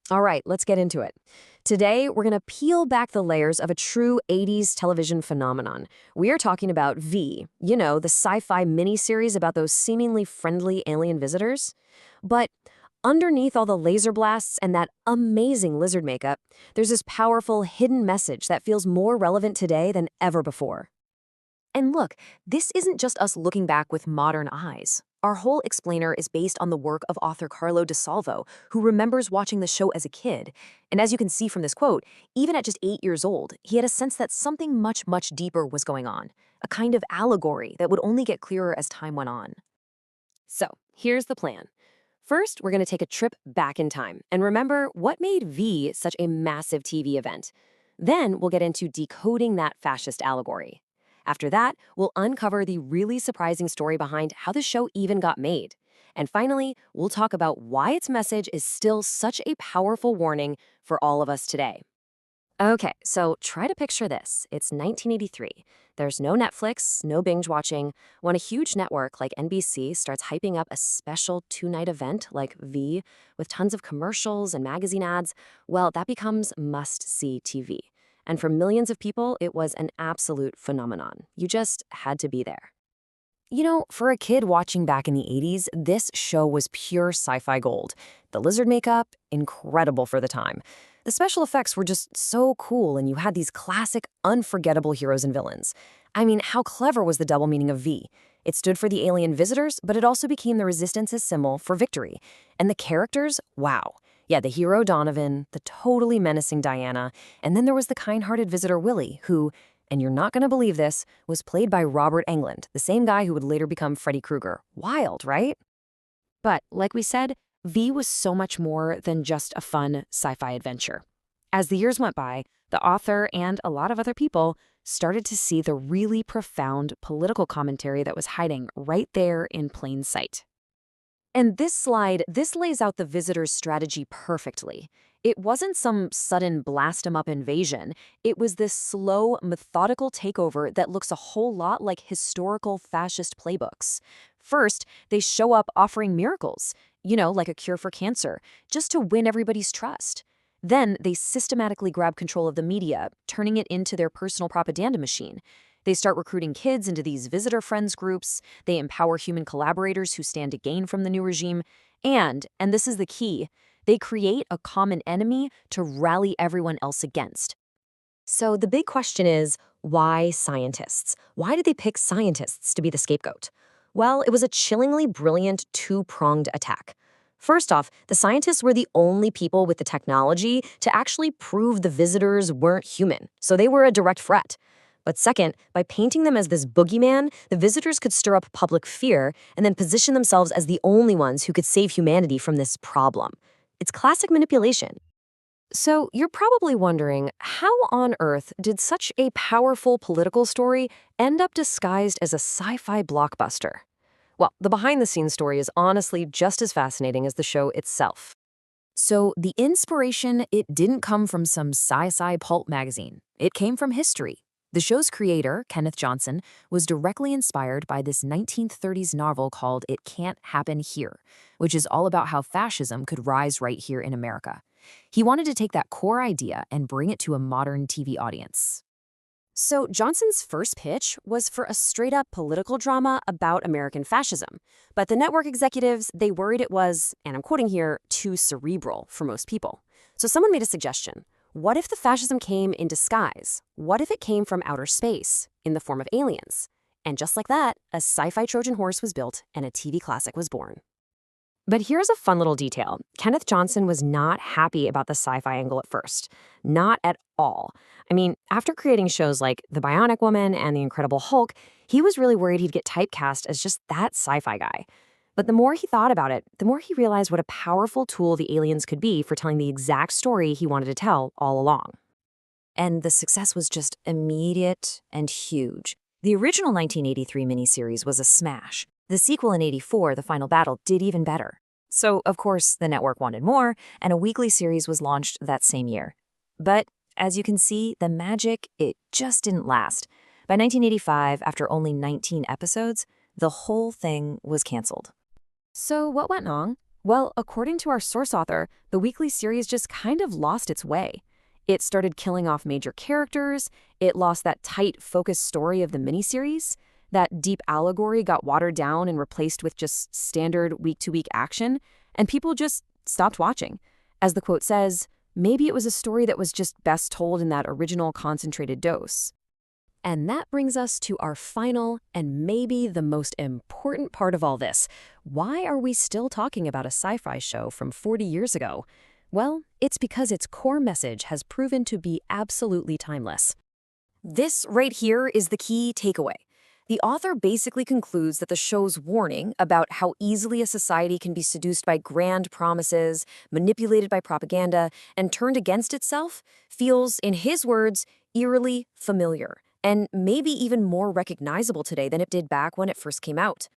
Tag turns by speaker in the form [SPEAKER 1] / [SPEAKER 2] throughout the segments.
[SPEAKER 1] All right, let's get into it. Today, we're going to peel back the layers of a true 80s television phenomenon. We are talking about V, the sci-fi miniseries about those seemingly friendly alien visitors. But underneath all the laser blasts and that amazing lizard makeup, there's this powerful hidden message that feels more relevant today than ever before. And look, this isn't just us looking back with modern eyes. Our whole explainer is based on the work of author Carlo DeSalvo, who remembers watching the show as a kid. And as you can see from this quote, even at just 8 years old, he had a sense that something much, much deeper was going on, a kind of allegory that would only get clearer as time went on. So, here's the plan. First, we're going to take a trip back in time and remember what made V such a massive TV event. Then, we'll get into decoding that fascist allegory. After that, we'll uncover the really surprising story behind how the show even got made. And finally, we'll talk about why its message is still such a powerful warning for all of us today. Okay, so try to picture this. It's 1983. There's no Netflix, no binge watching. When a huge network like NBC starts hyping up a special two-night event like V with tons of commercials and magazine ads, well, that becomes must-see TV. And for millions of people, it was an absolute phenomenon. You just had to be there. For a kid watching back in the 80s, this show was pure sci-fi gold. The lizard makeup, incredible for the time. The special effects were just so cool, and you had these classic, unforgettable heroes and villains. I mean, how clever was the double meaning of V? It stood for the alien visitors, but it also became the Resistance's symbol for victory. And the characters, wow. Yeah, the hero Donovan, the totally menacing Diana, and then there was the kind-hearted visitor Willie, who, and you're not going to believe this, was played by Robert Englund, the same guy who would later become Freddy Krueger. Wild, right? But, like we said, V was so much more than just a fun sci-fi adventure. As the years went by, the author and a lot of other people started to see the really profound political commentary that was hiding right there in plain sight. And this lays out the visitor's strategy perfectly. It wasn't some sudden blast-em-up invasion. It was this slow, methodical takeover that looks a whole lot like historical fascist playbooks. First, they show up offering miracles, like a cure for cancer, just to win everybody's trust. Then they systematically grab control of the media, turning it into their personal propaganda machine. They start recruiting kids into these visitor friends groups. They empower human collaborators who stand to gain from the new regime. And this is the key, they create a common enemy to rally everyone else against. So the big question is, why scientists? Why did they pick scientists to be the scapegoat? Well, it was a chillingly brilliant two-pronged attack. First off, the scientists were the only people with the technology to actually prove the visitors weren't human, so they were a direct threat. But second, by painting them as this boogeyman, the visitors could stir up public fear and then position themselves as the only ones who could save humanity from this problem. It's classic manipulation. So you're probably wondering, how on earth did such a powerful political story end up disguised as a sci-fi blockbuster? Well, the behind-the-scenes story is honestly just as fascinating as the show itself. So the inspiration, it didn't come from some sci-fi pulp magazine. It came from history. The show's creator, Kenneth Johnson, was directly inspired by this 1930s novel called It Can't Happen Here, which is all about how fascism could rise right here in America. He wanted to take that core idea and bring it to a modern TV audience. So Johnson's first pitch was for a straight-up political drama about American fascism. But the network executives, they worried it was, and I'm quoting here, too cerebral for most people. So someone made a suggestion. What if the fascism came in disguise? What if it came from outer space, in the form of aliens? And just like that, a sci-fi Trojan horse was built and a TV classic was born. But here's a fun little detail. Kenneth Johnson was not happy about the sci-fi angle at first. Not at all. I mean, after creating shows like The Bionic Woman and The Incredible Hulk, he was really worried he'd get typecast as just that sci-fi guy. But the more he thought about it, the more he realized what a powerful tool the aliens could be for telling the exact story he wanted to tell all along. And the success was just immediate and huge. The original 1983 miniseries was a smash. The sequel in '84, The Final Battle, did even better. So, of course, the network wanted more, and a weekly series was launched that same year. But, as you can see, the magic, it just didn't last. By 1985, after only 19 episodes, the whole thing was canceled. So what went wrong? Well, according to our source author, the weekly series just kind of lost its way. It started killing off major characters, it lost that tight, focused story of the miniseries, that deep allegory got watered down and replaced with just standard week-to-week action, and people just stopped watching. As the quote says, maybe it was a story that was just best told in that original concentrated dose. And that brings us to our final and maybe the most important part of all this. Why are we still talking about a sci-fi show from 40 years ago? Well, it's because its core message has proven to be absolutely timeless. This right here is the key takeaway. The author basically concludes that the show's warning about how easily a society can be seduced by grand promises, manipulated by propaganda, and turned against itself feels, in his words, eerily familiar, and maybe even more recognizable today than it did back when it first came out.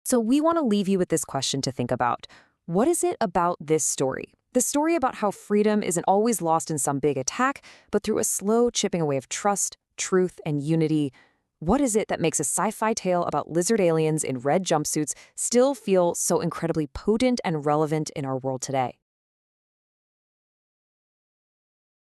[SPEAKER 1] So we want to leave you with this question to think about. What is it about this story? The story about how freedom isn't always lost in some big attack, but through a slow chipping away of trust, truth, and unity. What is it that makes a sci-fi tale about lizard aliens in red jumpsuits still feel so incredibly potent and relevant in our world today?